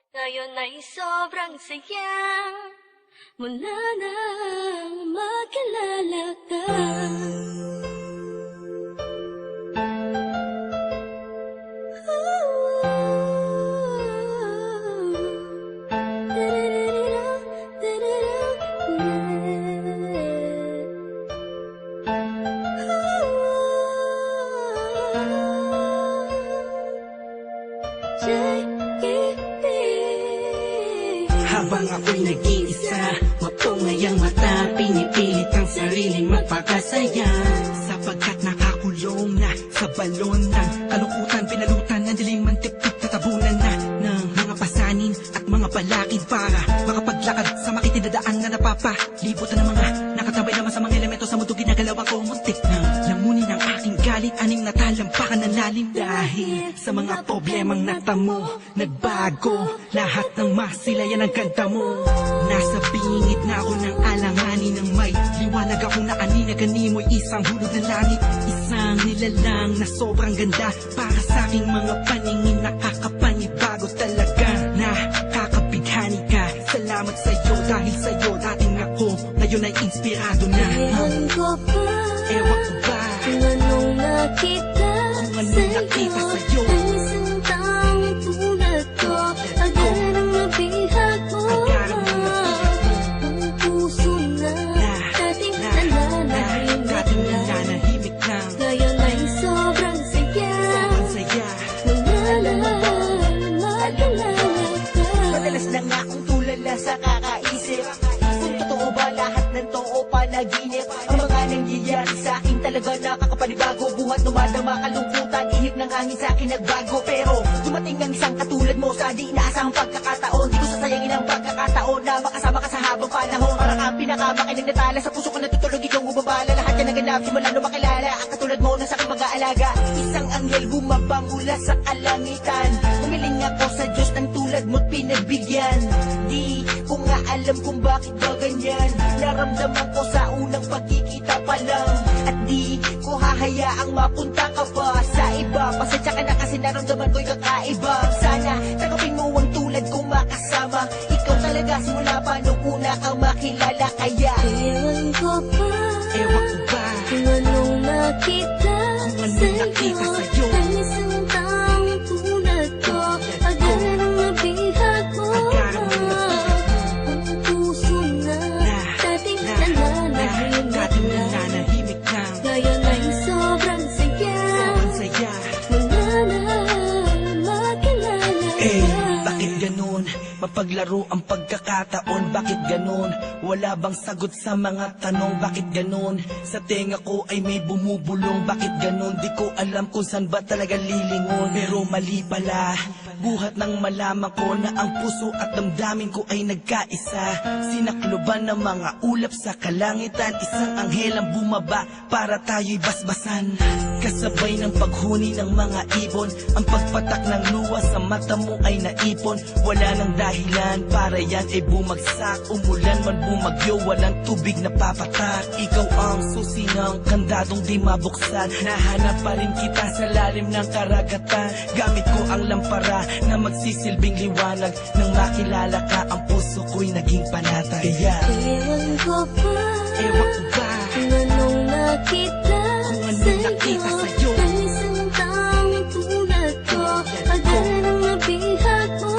Ngayon ay sobrang saya mula nang makilala ka. Habang ako'y nag-iisa, mapungay ang mata, pinipilit ang sarili magpakasaya. Sapagkat nakakulong na sa balon ng kalungkutan, pinalutan ng dilim ang tipik na tabunan na ng mga pasanin at mga balakid para makapaglakad sa makitidadaan na napapalibutan ng mga nakatabay naman sa mga elemento sa mundo. Ginagalaw ako muntik ng lamunin ang aking galit, aning natalampakan ng lalim dahil sa mga problemang natamo. Nagbago lahat ng masilayan ang ganda mo. Nasa bingit na ako ng alanganin ng may liwanag akong naanina, ganimoy isang hulog ng langit. Isang nilalang na sobrang ganda para sa aking mga paningin, nakakapanibago talaga. Nakakabighani ka, salamat sa'yo dahil sa'yo dating ako ngayon ay inspirado na. Ewan ko ba, Ewan ko ba kung anong nakita sa'yo, ang isang taong tulad ko. Agad ang nabihag mo, ang puso na dating nananahimik lang. ngayon ay sobrang saya mula nang makilala ka. Madalas na nga akong tulala sa kakaisip kung totoo ba lahat ng to o panaginip. Ang mga nangyayari sa akin talaga nakakapanibago. Buhat dumadama kalungkutan, ihip ng hangin sa akin nagbago. Pero dumating ang isang katulad mo sa di inaasahang pagkakataon. Di ko sasayangin ang pagkakataon na makasama ka sa habang panahon. Para kang pinakamakinig na tala sa puso ko natutulog, ikaw bumabala. Lahat yan naganap simula nung makilala ang katulad mo na sa aking mag-aalaga. Isang anghel bumaba mula sa kalangitan. Humiling ako sa Diyos ng tulad mo't pinagbigyan. Di ko nga alam kung bakit ba ganyan. Naramdaman ko sa unang pagkikita pa lang. At di ko hahayaang mapunta ka pa sa iba. Pasensya ka na kasi naramdaman ko'y kakaiba. Sana tanggapin mo ang tulad kong makasama. Ikaw talaga simula pa nung una kang makilala. Kaya Ewan ko ba, Ewan ko ba kung anong nakita sa'yo, ang isang taong tulad ko. Agad ang nabihag mo, ang puso na dating nananahimik lang. ngayon ay sobrang saya mula nang makilala ka. Bakit ganun? Mapaglaro ang pagkakataon, bakit ganun? Wala bang sagot sa mga tanong, bakit ganun? Sa tenga ko ay may bumubulong, bakit ganun? Di ko alam kung saan ba talaga lilingon. Pero mali pala, buhat nang malaman ko na ang puso at damdamin ko ay nagkaisa. Sinakloban ng mga ulap sa kalangitan, isang anghel ang bumaba para tayo'y basbasan. Kasabay ng paghuni ng mga ibon, ang pagpatak ng luha sa mata mo ay naipon. Wala nang dahilan para yan ay bumagsak. Umulan man bumagyo, walang tubig na papatak. Ikaw ang susi ng kandadong di mabuksan. Nahanap pa rin kita sa lalim ng karagatan. Gamit ko ang lampara na magsisilbing liwanag. Nang makilala ka, ang puso ko'y naging panatag. Kaya Ewan ko ba, ewan ko ba kung anong nakita sa'yo, ang isang taong tulad ko. Agad ang nabihag mo,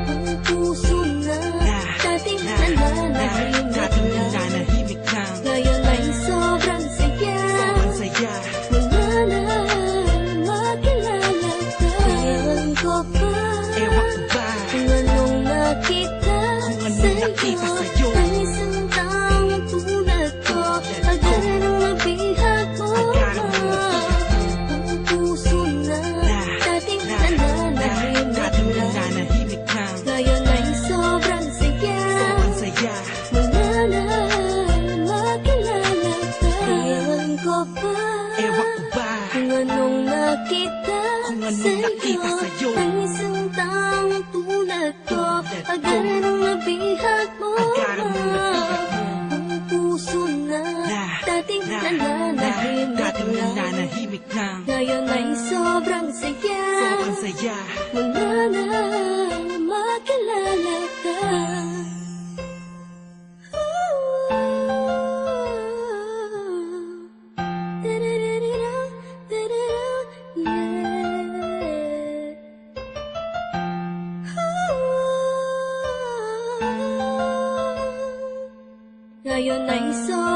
ang puso na dating nananahimik lang. ngayon ay sobrang saya mula nang makilala ka. Ewan ko ba, Ewan ko ba kung anong nakita sa'yo, ang isang taong tulad ko. Agad ang nabihag mo, ang puso na dating nananahimik lang. ngayon ay sobrang saya mula nang makilala ka. Ewan ko ba, Ewan ko ba kung anong nakita sa'yo ang isang taong tulad ko. Agad ang nabihag mo, ang puso na dating nananahimik lang. ngayon ay sobrang saya Sobrang saya mula na Ngayon ay sobrang